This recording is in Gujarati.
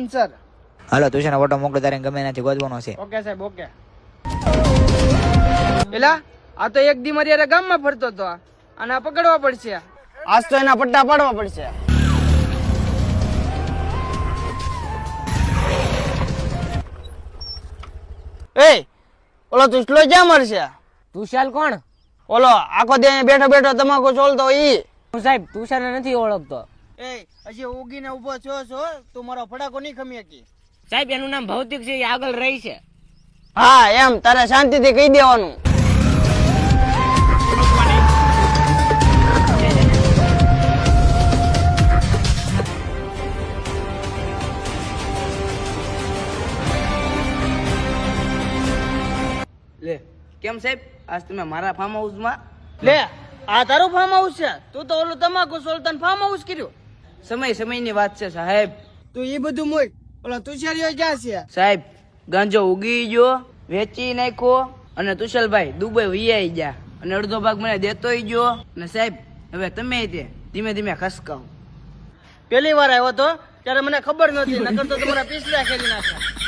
આન્સર. હાલો તુષારનો ફોટો મોકલો, તારે ગમે એનાથી ગોતવાનો છે. ઓકે સાહેબ ઓકે. એલા આ તો એક દી મારી હારે ગામમાં ફરતો હતો, અને આ પકડવા પડશે. આજ તો એના પટ્ટા પાડવા પડશે. એ ઓલો તુસલો ક્યાં મળશે? તુષાર કોણ? ઓલો આખો દે બેઠો બેઠો તમાકુ ચોલતો ઈ. હું સાહેબ તુષારને નથી ઓળખતો. એ હજી ઉગીને ઉભો છો તું મારો ફડાકો નહીં ખમી શકી. સાહેબ એનું નામ ભૌતિક છે, એ આગળ રહી છે. હા એમ તારે શાંતિથી કહી દેવાનું. લે કેમ સાહેબ આજ તમે મારા ફાર્મ હાઉસમાં? લે આ તારું ફાર્મ હાઉસ છે? તું તો ઓલું તમાકુ સોલતાન ફાર્મ હાઉસ કર્યું. સમયની વાત છે સાહેબ. તું ઈ બધું મોય. ઓલા તુષારીઓ ક્યાં છે? સાહેબ ગાંજો ઉગી ગયો, વેચી નાખ્યો, અને તુષાલભાઈ દુબઈ વિયાઈ ગયા, અને અડધો ભાગ મને દેતોય ગયો. અને સાહેબ હવે તમે તે ધીમે ધીમે ખસકાવ. પેલી વાર આવ્યો તો ત્યારે મને ખબર નહોતી, નકર તો તમારા પીસલા ખેલી નાખ્યા.